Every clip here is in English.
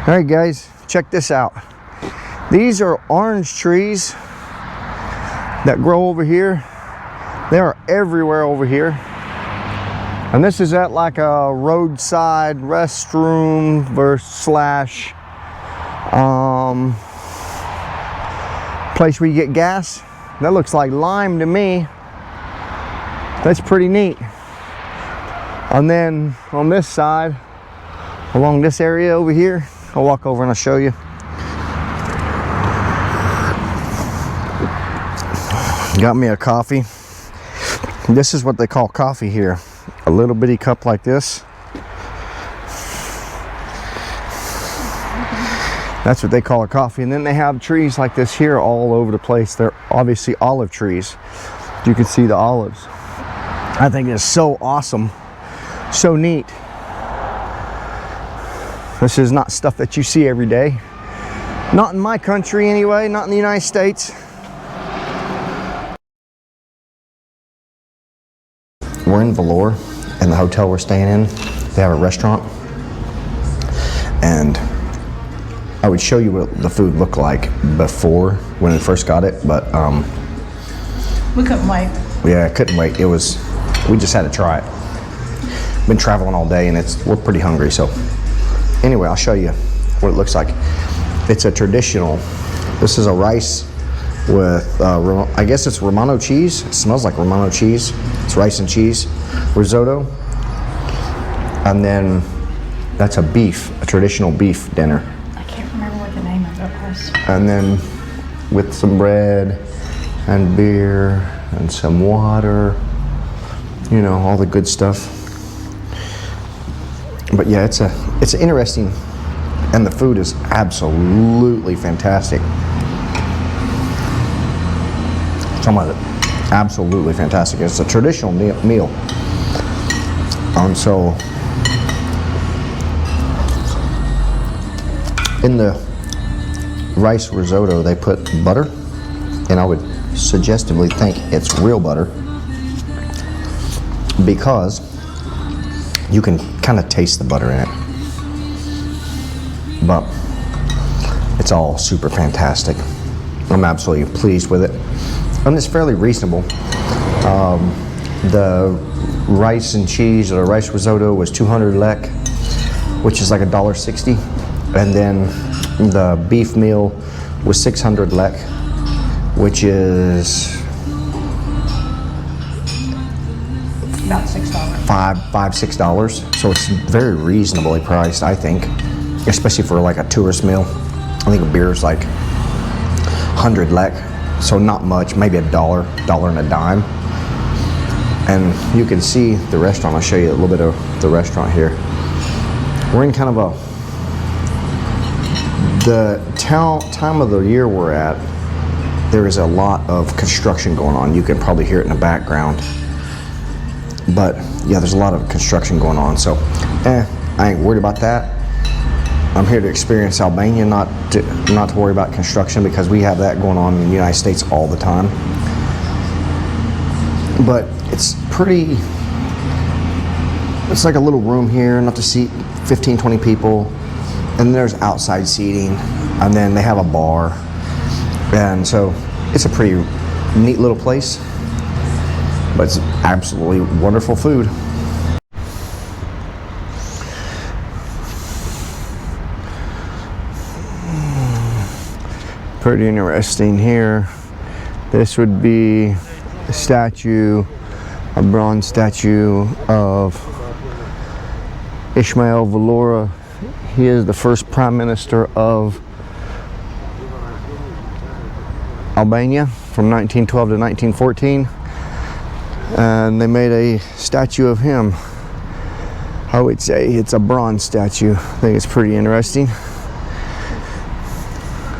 All right, guys, check this out. These are orange trees that grow over here. They are everywhere over here. And this is at like a roadside restroom slash place where you get gas. That looks like lime to me. That's pretty neat. And then on this side, along this area over here, I'll walk over and I'll show you. Got me a coffee. This is what they call coffee here. A little bitty cup like this. That's what they call a coffee. And then they have trees like this here all over the place. They're obviously olive trees. You can see the olives. I think it's so awesome. So neat. This is not stuff that you see every day. Not in my country anyway, not in the United States. We're in Velour, and the hotel we're staying in, they have a restaurant. And I would show you what the food looked like before, when we first got it, but we couldn't wait. Yeah, I couldn't wait. We just had to try it. Been traveling all day, and we're pretty hungry, so. Anyway, I'll show you what it looks like. It's a traditional, this is a rice with, I guess it's Romano cheese. It smells like Romano cheese. It's rice and cheese risotto. And then that's a traditional beef dinner. I can't remember what the name of it was. And then with some bread and beer and some water, you know, all the good stuff. But yeah, it's an interesting, and the food is absolutely fantastic. Some of it, absolutely fantastic. It's a traditional meal. So in the rice risotto, they put butter, and I would suggestively think it's real butter because you can kind of taste the butter in it, but it's all super fantastic. I'm absolutely pleased with it, and it's fairly reasonable. The rice and cheese, or rice risotto, was 200 lek, which is like $1.60, and then the beef meal was 600 lek, which is About $6. $6. So it's very reasonably priced, I think, especially for like a tourist meal. I think a beer is like 100 lek, so not much, maybe $1 and a dime. And you can see the restaurant. I'll show you a little bit of the restaurant here. We're in kind of the time of the year we're at, there is a lot of construction going on. You can probably hear it in the background. But yeah, there's a lot of construction going on, so I ain't worried about that. I'm here to experience Albania, not to worry about construction, because we have that going on in the United States all the time. But it's like a little room here, enough to seat 15, 20 people, and there's outside seating, and then they have a bar, and so it's a pretty neat little place. But it's absolutely wonderful food. Pretty interesting here. This would be a bronze statue of Ismail Valora. He is the first prime minister of Albania from 1912 to 1914. And they made a statue of him. I would say it's a bronze statue. I think it's pretty interesting.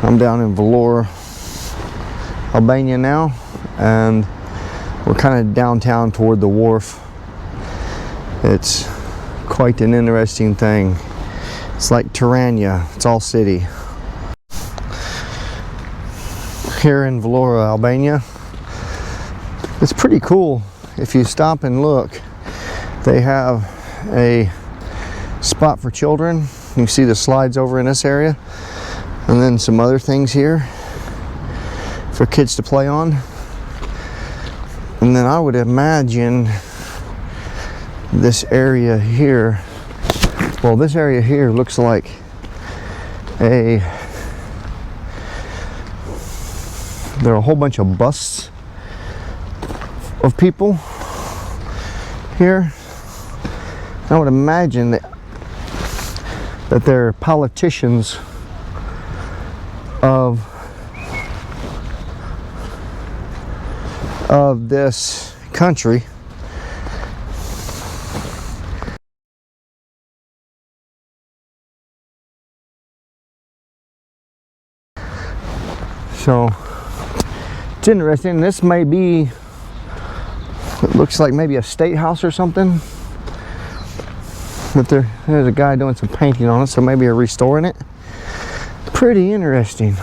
I'm down in Velour, Albania now, and we're kind of downtown toward the wharf. It's quite an interesting thing. It's like Tirana, it's all city. Here in Velour, Albania, it's pretty cool. If you stop and look, they have a spot for children You can see the slides over in this area, and then some other things here for kids to play on. And then I would imagine this area here, well, this area here looks like there are a whole bunch of busts of people here. I would imagine that they're politicians of this country. So it's interesting. This may be, it looks like maybe a state house or something. But there's a guy doing some painting on it, so maybe they're restoring it. Pretty interesting.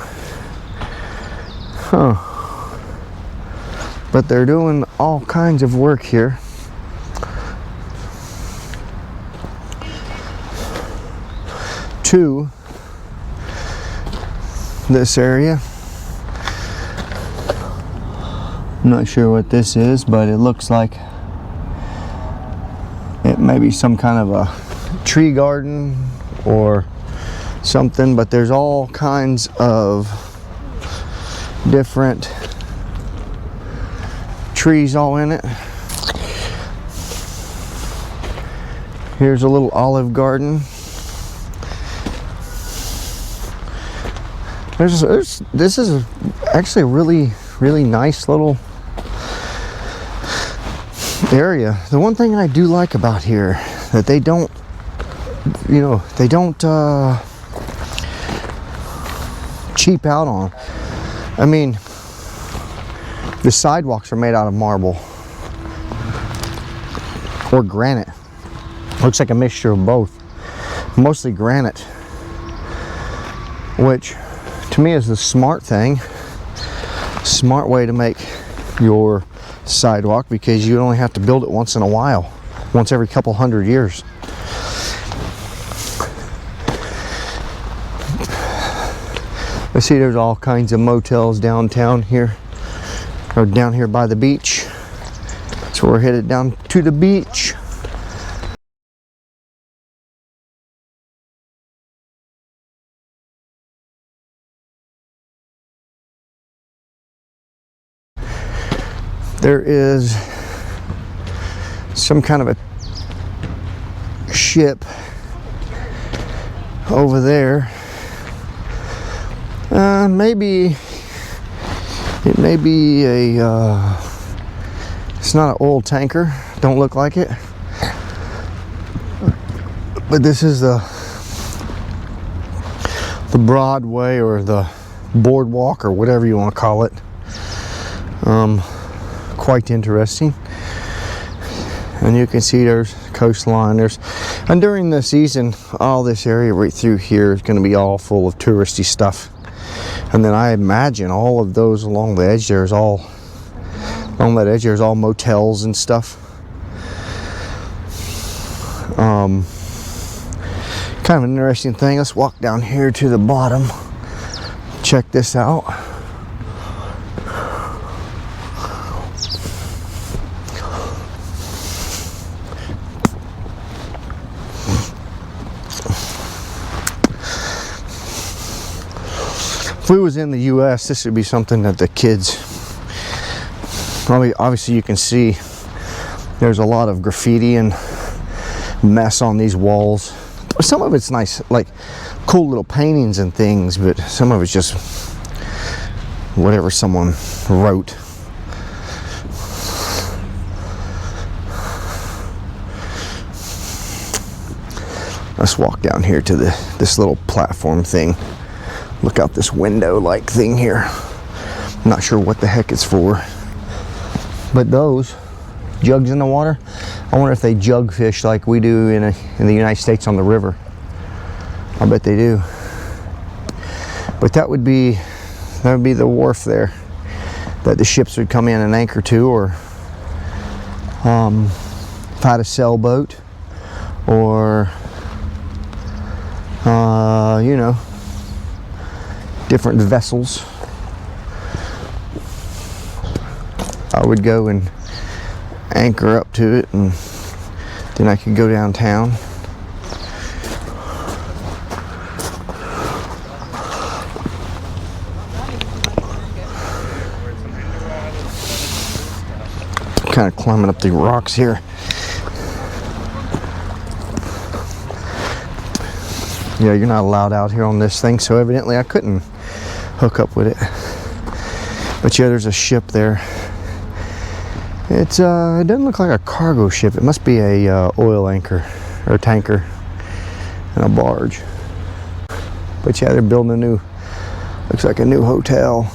Huh. But they're doing all kinds of work here. To this area. I'm not sure what this is, but it looks like it may be some kind of a tree garden or something, but there's all kinds of different trees all in it. Here's a little olive garden. This is actually a really nice little area. The one thing I do like about here that they don't cheap out on. I mean, the sidewalks are made out of marble or granite. Looks like a mixture of both. Mostly granite, which to me is the smart thing. Smart way to make your sidewalk, because you only have to build it once in a while, once every couple hundred years. I see there's all kinds of motels downtown here, or down here by the beach. So we're headed down to the beach. There is some kind of a ship over there. Maybe it may be a it's not an oil tanker, don't look like it, but this is the Broadway or the boardwalk or whatever you want to call it. Quite interesting. And you can see there's coastline. And during the season, all this area right through here is going to be all full of touristy stuff. And then I imagine all of those along the edge there is all motels and stuff. Kind of an interesting thing. Let's walk down here to the bottom. Check this out. If we was in the US, this would be something that the kids, obviously you can see there's a lot of graffiti and mess on these walls. Some of it's nice, like cool little paintings and things, but some of it's just whatever someone wrote. Let's walk down here to this little platform thing. Look out this window-like thing here. I'm not sure what the heck it's for. But those jugs in the water, I wonder if they jug fish like we do in the United States on the river. I bet they do. But that would be the wharf there that the ships would come in and anchor to, or if I had a sailboat, or You know, different vessels. I would go and anchor up to it, and then I could go downtown. Kind of climbing up the rocks here. Yeah, you're not allowed out here on this thing, so evidently I couldn't hook up with it. But yeah, there's a ship there. It doesn't look like a cargo ship. It must be a oil anchor or tanker and a barge. But yeah, they're building a new, looks like a new hotel.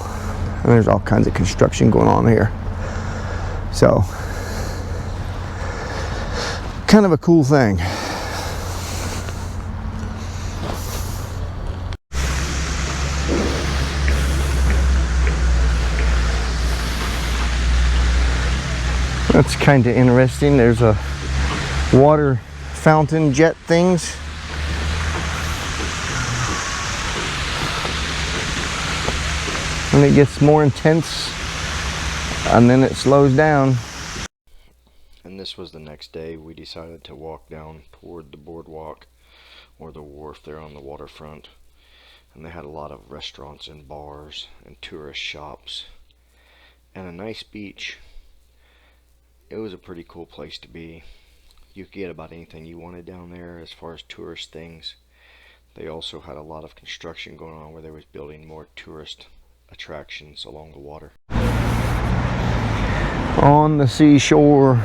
And there's all kinds of construction going on here. So, kind of a cool thing. That's kind of interesting. There's a water fountain jet things. And it gets more intense and then it slows down. And this was the next day. We decided to walk down toward the boardwalk or the wharf there on the waterfront. And they had a lot of restaurants and bars and tourist shops and a nice beach. It was a pretty cool place to be. You could get about anything you wanted down there as far as tourist things. They also had a lot of construction going on where they was building more tourist attractions along the water. On the seashore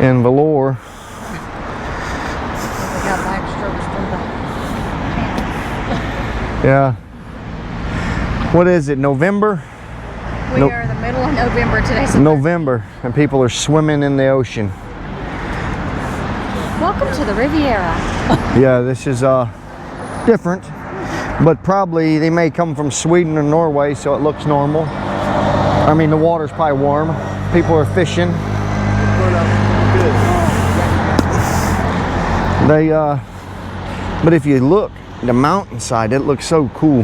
in Valor. We got backstrokes from the Yeah. What is it, November? We are in the middle of November today. So November, and people are swimming in the ocean. welcome to the Riviera. Yeah, this is different, but probably they may come from Sweden or Norway, so it looks normal. I mean, the water's probably warm. People are fishing. But if you look, the mountainside, it looks so cool.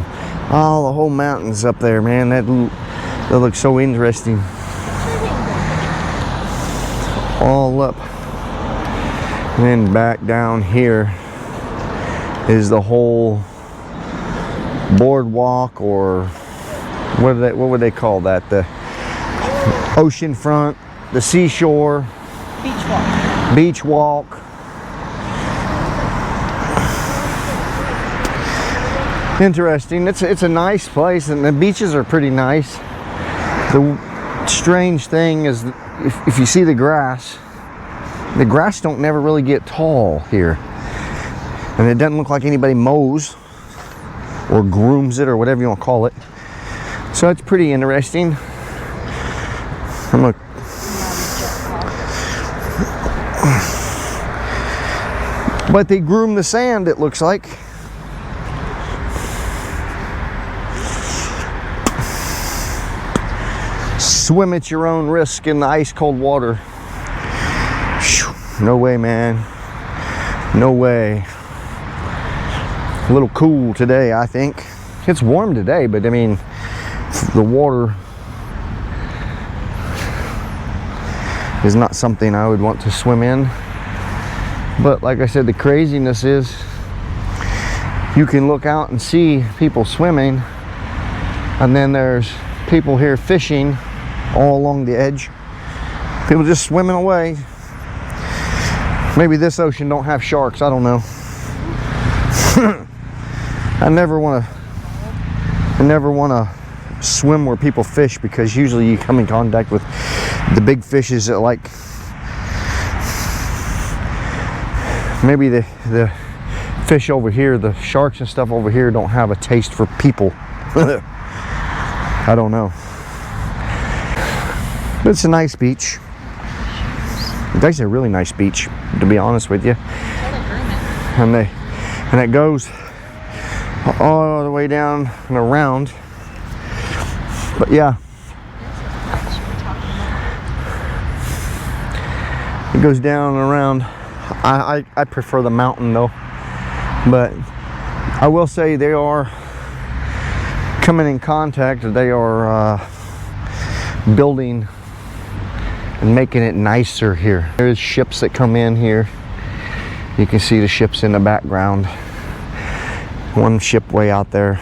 Oh, the whole mountains up there, man. That looks so interesting. All up. And then back down here is the whole boardwalk, or what would they call that? The ocean front, the seashore, beach walk. Interesting. It's a nice place, and the beaches are pretty nice. The strange thing is, if you see the grass don't never really get tall here, and it doesn't look like anybody mows or grooms it or whatever you want to call it. So it's pretty interesting. But they groom the sand, it looks like. Swim at your own risk in the ice cold water. No way, man. No way. A little cool today, I think. It's warm today, but I mean, the water is not something I would want to swim in. But like I said, the craziness is you can look out and see people swimming, and then there's people here fishing all along the edge. People just swimming away. Maybe this ocean don't have sharks, I don't know. I never want to swim where people fish, because usually you come in contact with the big fishes that, like, maybe the fish over here, the sharks and stuff over here don't have a taste for people. I don't know. But it's a nice beach. It's actually a really nice beach, to be honest with you. And it goes all the way down and around. But yeah, it goes down and around. I prefer the mountain though. But I will say they are coming in contact. They are building and making it nicer here. There's ships that come in here. You can see the ships in the background. One ship way out there.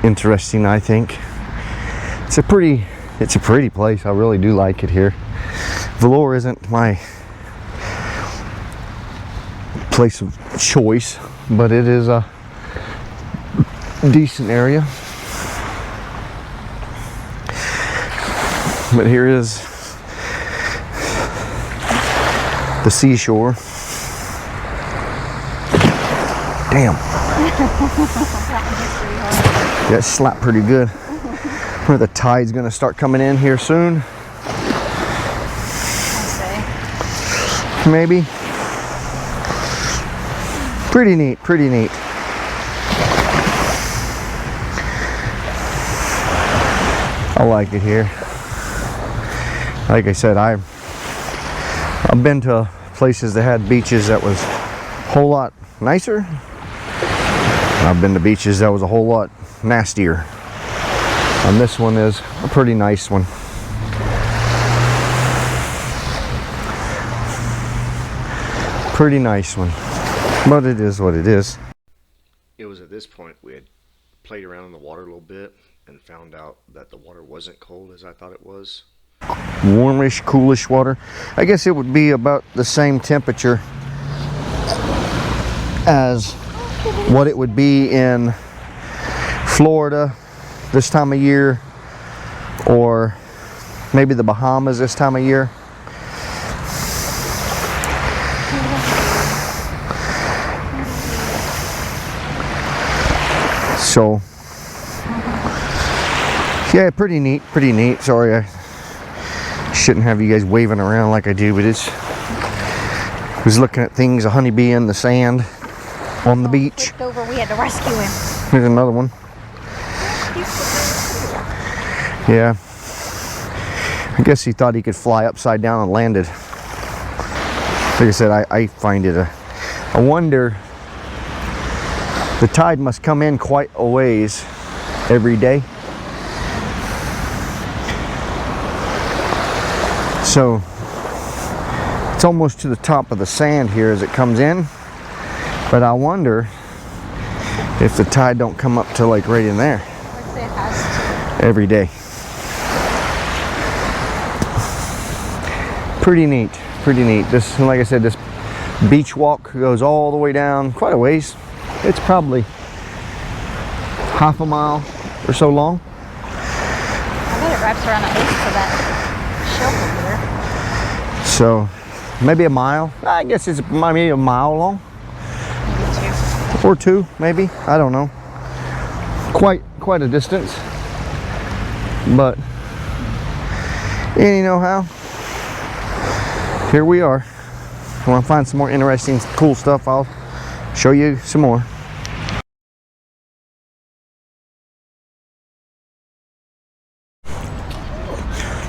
Interesting, I think. It's a pretty place. I really do like it here. Velour isn't my place of choice, but it is a decent area. But here is the seashore. Damn. That slapped pretty good. Where the tide's gonna start coming in here soon. Maybe. Pretty neat, pretty neat. I like it here. Like I said, I've been to places that had beaches that was a whole lot nicer. I've been to beaches that was a whole lot nastier. And this one is a pretty nice one. Pretty nice one. But it is what it is. It was at this point we had played around in the water a little bit and found out that the water wasn't cold as I thought it was. Warmish, coolish water. I guess it would be about the same temperature as what it would be in Florida this time of year, or maybe the Bahamas this time of year. So yeah, pretty neat, pretty neat. Sorry, I shouldn't have you guys waving around like I do, but I was looking at things, a honeybee in the sand on the beach. Over, we had to rescue him. Here's another one. Yeah, I guess he thought he could fly upside down and landed. Like I said, I find it I wonder, the tide must come in quite a ways every day. So it's almost to the top of the sand here as it comes in, but I wonder if the tide don't come up to like right in there every day. Pretty neat, pretty neat. This, like I said, this beach walk goes all the way down quite a ways. It's probably half a mile or so long. I bet it wraps around the base for that shelf over there. So maybe a mile. I guess it's maybe a mile long. Maybe 2. Or 2, maybe. I don't know. Quite a distance. But anyhow, here we are. If I want to find some more interesting, cool stuff, I'll show you some more.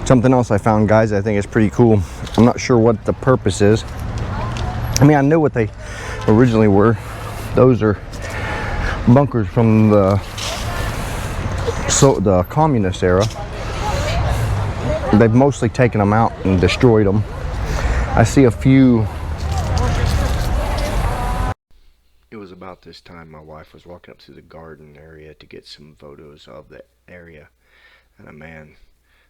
Something else I found, guys, I think is pretty cool. I'm not sure what the purpose is. I mean, I knew what they originally were. Those are bunkers from the communist era. They've mostly taken them out and destroyed them. I see a few. It was about this time my wife was walking up to the garden area to get some photos of the area, and a man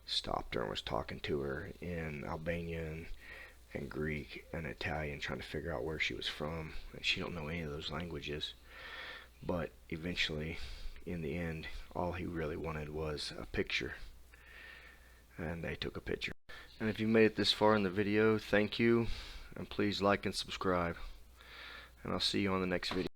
stopped her and was talking to her in Albanian and Greek and Italian, trying to figure out where she was from, and she don't know any of those languages. But eventually, in the end, all he really wanted was a picture, and they took a picture. And if you made it this far in the video, thank you, and please like and subscribe, and I'll see you on the next video.